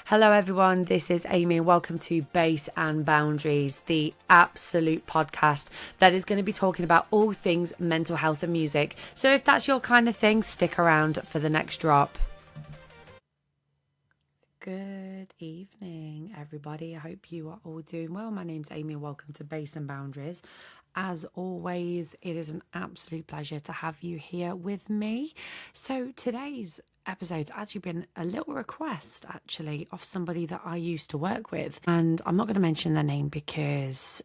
Hello everyone, this is Amy and welcome to Base and Boundaries, the absolute podcast that is going to be talking about all things mental health and music. So if that's your kind of thing, stick around for the next drop. Good evening everybody, I hope you are all doing well. My name's Amy and welcome to Base and Boundaries. As always, it is an absolute pleasure to have you here with me. So today's episode's actually been a little request of somebody that I used to work with, and I'm not going to mention their name because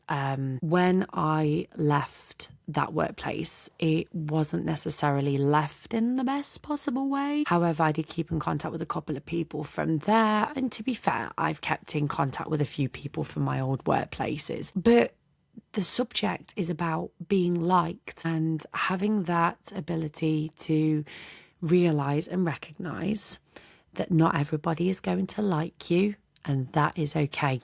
when I left that workplace, it wasn't necessarily left in the best possible way. However, I did keep in contact with a couple of people from there, and to be fair, I've kept in contact with a few people from my old workplaces. But the subject is about being liked and having that ability to realise and recognise that not everybody is going to like you, and that is okay.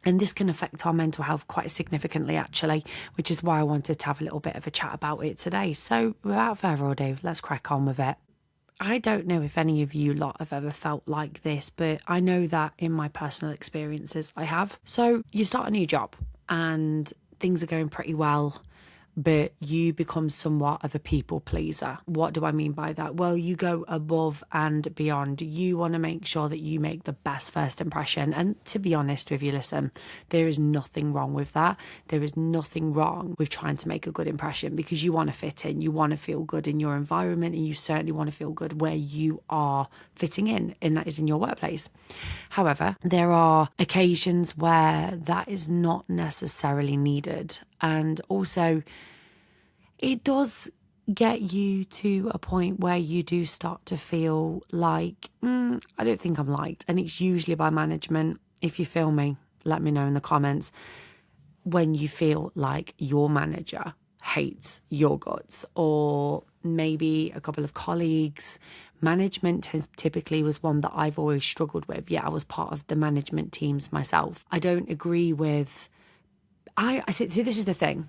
And this can affect our mental health quite significantly, actually, which is why I wanted to have a little bit of a chat about it today. So without further ado, let's crack on with it. I don't know if any of you lot have ever felt like this, but I know that in my personal experiences I have. So you start a new job and things are going pretty well, but you become somewhat of a people pleaser. What do I mean by that? Well, you go above and beyond. You want to make sure that you make the best first impression. And to be honest with you, listen, there is nothing wrong with that. There is nothing wrong with trying to make a good impression because you want to fit in. You want to feel good in your environment, and you certainly want to feel good where you are fitting in, and that is in your workplace. However, there are occasions where that is not necessarily needed. And also, it does get you to a point where you do start to feel like, I don't think I'm liked. And it's usually by management. If you feel me, let me know in the comments. When you feel like your manager hates your guts, or maybe a couple of colleagues. Management typically was one that I've always struggled with. Yeah, I was part of the management teams myself. I don't agree with... I see, this is the thing.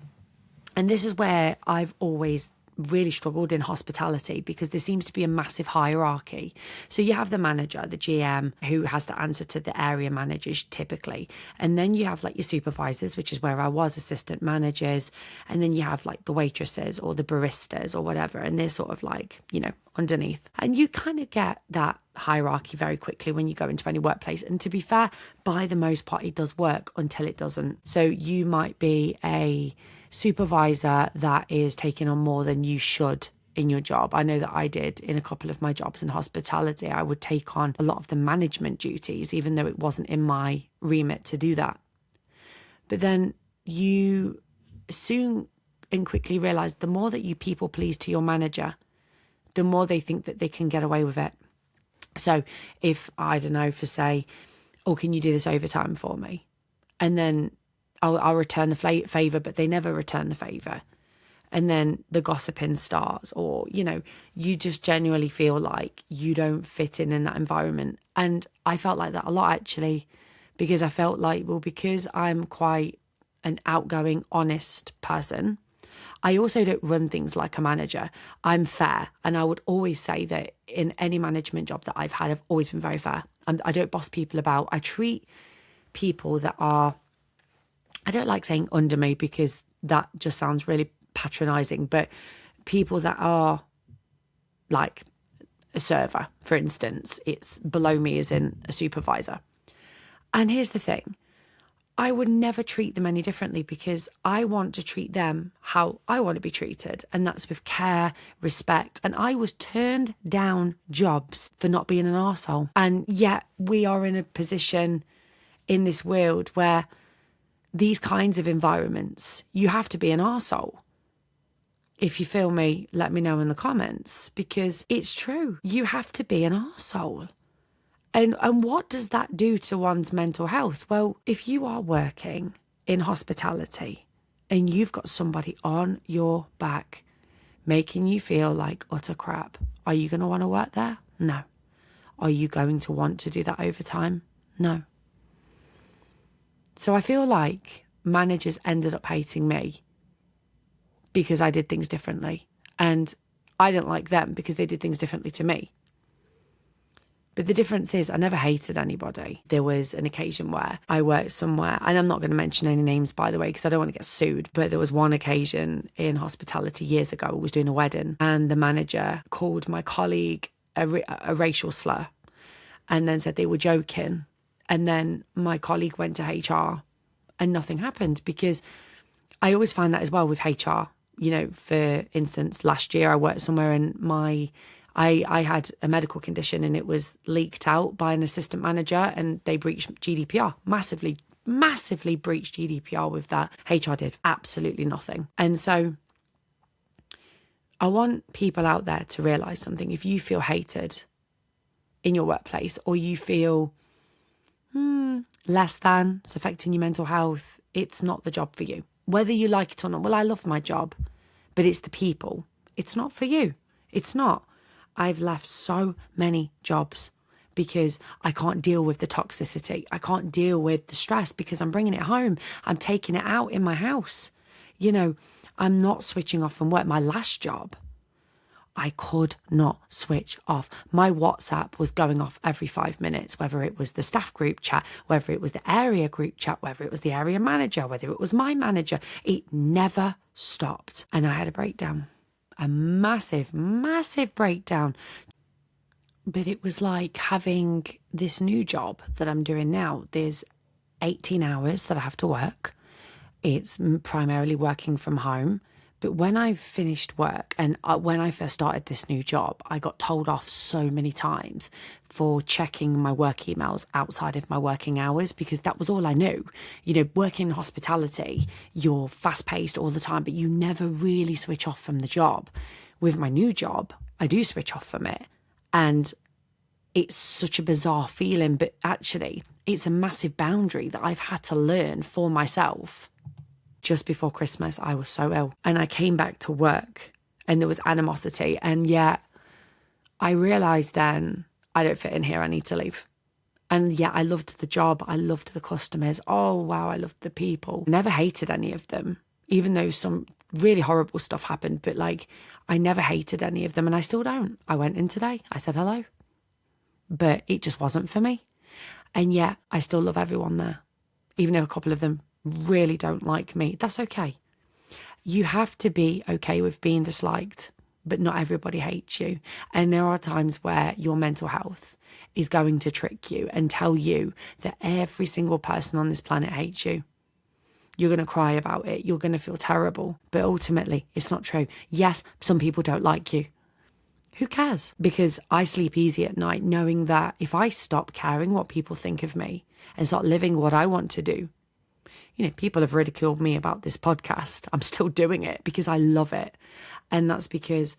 And this is where I've always really struggled in hospitality, because there seems to be a massive hierarchy. So you have the manager, the GM, who has to answer to the area managers typically. And then you have like your supervisors, which is where I was, assistant managers. And then you have like the waitresses or the baristas or whatever. And they're sort of like, underneath. And you kind of get that hierarchy very quickly when you go into any workplace. And to be fair, by the most part, it does work until it doesn't. So you might be a supervisor that is taking on more than you should in your job. I know that I did in a couple of my jobs in hospitality. I would take on a lot of the management duties, even though it wasn't in my remit to do that. But then you soon and quickly realize the more that you people please to your manager, the more they think that they can get away with it. So if, I don't know, for say, can you do this overtime for me? And then I'll return the favour, but they never return the favour. And then the gossiping starts, or, you just genuinely feel like you don't fit in that environment. And I felt like that a lot, actually, because I felt like, because I'm quite an outgoing, honest person, I also don't run things like a manager. I'm fair. And I would always say that in any management job that I've had, I've always been very fair. I don't boss people about. I treat people that are... I don't like saying under me because that just sounds really patronising, but people that are like a server, for instance, it's below me as in a supervisor. And here's the thing, I would never treat them any differently because I want to treat them how I want to be treated. And that's with care, respect. And I was turned down jobs for not being an arsehole. And yet we are in a position in this world where these kinds of environments, you have to be an arsehole. If you feel me, let me know in the comments, because it's true. You have to be an arsehole. And what does that do to one's mental health? Well, if you are working in hospitality and you've got somebody on your back making you feel like utter crap, are you going to want to work there? No. Are you going to want to do that overtime? No. So I feel like managers ended up hating me because I did things differently. And I didn't like them because they did things differently to me. But the difference is I never hated anybody. There was an occasion where I worked somewhere, and I'm not going to mention any names, by the way, because I don't want to get sued. But there was one occasion in hospitality years ago. I was doing a wedding, and the manager called my colleague a racial slur and then said they were joking. And then my colleague went to HR and nothing happened, because I always find that as well with HR. You know, for instance, last year I worked somewhere and I had a medical condition and it was leaked out by an assistant manager and they breached GDPR, massively breached GDPR with that. HR did absolutely nothing. And so I want people out there to realise something. If you feel hated in your workplace, or you feel less than, it's affecting your mental health, it's not the job for you. Whether you like it or not. Well, I love my job, but it's the people. It's not for you. It's not. I've left so many jobs because I can't deal with the toxicity. I can't deal with the stress because I'm bringing it home. I'm taking it out in my house. You know, I'm not switching off from work. My last job, I could not switch off. My WhatsApp was going off every 5 minutes, whether it was the staff group chat, whether it was the area group chat, whether it was the area manager, whether it was my manager. It never stopped. And I had a breakdown. A massive breakdown. But it was like having this new job that I'm doing now. There's 18 hours that I have to work. It's primarily working from home. But when I finished work and when I first started this new job, I got told off so many times for checking my work emails outside of my working hours, because that was all I knew. You know, working in hospitality, you're fast paced all the time, but you never really switch off from the job. With my new job, I do switch off from it. And it's such a bizarre feeling, but actually it's a massive boundary that I've had to learn for myself. Just before Christmas, I was so ill and I came back to work and there was animosity. And yet I realised then I don't fit in here. I need to leave. And yet I loved the job. I loved the customers. Oh, wow. I loved the people. I never hated any of them, even though some really horrible stuff happened. But like, I never hated any of them and I still don't. I went in today. I said hello. But it just wasn't for me. And yet I still love everyone there, even if a couple of them really don't like me. That's okay. You have to be okay with being disliked, but not everybody hates you. And there are times where your mental health is going to trick you and tell you that every single person on this planet hates you. You're going to cry about it. You're going to feel terrible. But ultimately, it's not true. Yes, some people don't like you. Who cares? Because I sleep easy at night knowing that if I stop caring what people think of me and start living what I want to do, you know, people have ridiculed me about this podcast. I'm still doing it because I love it. And that's because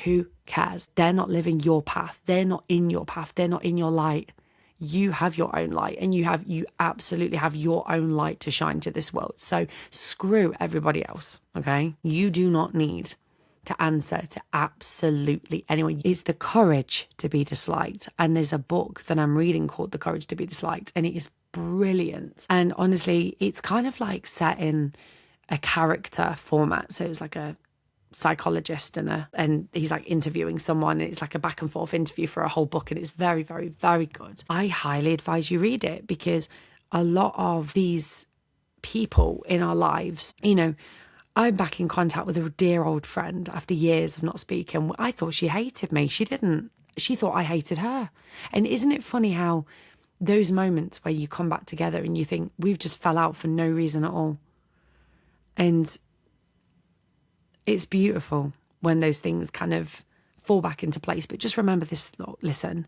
who cares? They're not living your path. They're not in your path. They're not in your light. You have your own light and you absolutely have your own light to shine to this world. So screw everybody else, okay? You do not need to answer to absolutely anyone. It's the courage to be disliked. And there's a book that I'm reading called The Courage to be Disliked, and it is brilliant. And honestly, it's kind of like set in a character format. So it's like a psychologist and he's like interviewing someone. It's like a back and forth interview for a whole book, and it's very, very, very good. I highly advise you read it, because a lot of these people in our lives, you know, I'm back in contact with a dear old friend after years of not speaking. I thought she hated me. She didn't. She thought I hated her. And isn't it funny how those moments where you come back together and you think we've just fell out for no reason at all. And it's beautiful when those things kind of fall back into place. But just remember this, listen,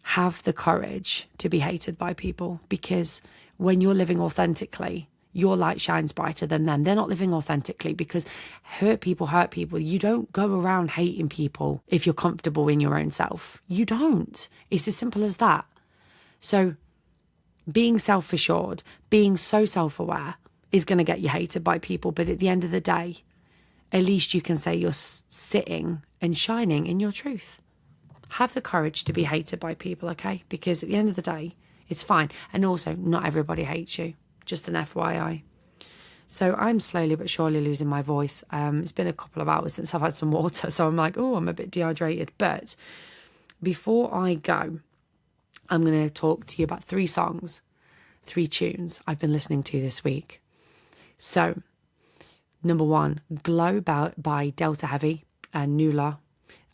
have the courage to be hated by people, because when you're living authentically, your light shines brighter than them. They're not living authentically, because hurt people hurt people. You don't go around hating people if you're comfortable in your own self. You don't. It's as simple as that. So being self-assured, being so self-aware is going to get you hated by people. But at the end of the day, at least you can say you're sitting and shining in your truth. Have the courage to be hated by people, okay? Because at the end of the day, it's fine. And also, not everybody hates you. Just an FYI. So I'm slowly but surely losing my voice. It's been a couple of hours since I've had some water, so I'm like, oh, I'm a bit dehydrated. But before I go, I'm going to talk to you about 3 songs, 3 tunes I've been listening to this week. So, number 1, Glow by Delta Heavy and Nula.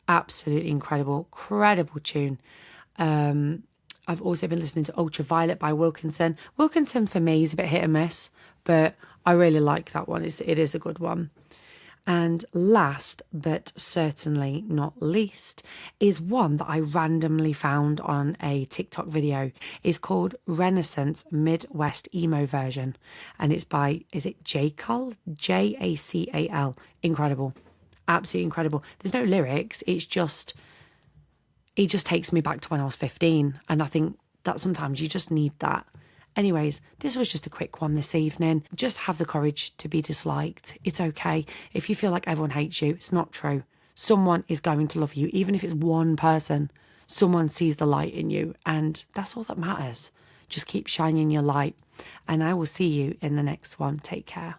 Absolutely incredible tune. I've also been listening to Ultraviolet by Wilkinson. Wilkinson for me is a bit hit and miss, but I really like that one. It is a good one. And last but certainly not least is one that I randomly found on a TikTok video. It's called Renaissance Midwest Emo Version. And it's by, is it Jacal? Jacal. Incredible. Absolutely incredible. There's no lyrics. It just takes me back to when I was 15. And I think that sometimes you just need that. Anyways, this was just a quick one this evening. Just have the courage to be disliked. It's okay. If you feel like everyone hates you, it's not true. Someone is going to love you, even if it's one person. Someone sees the light in you, and that's all that matters. Just keep shining your light. And I will see you in the next one. Take care.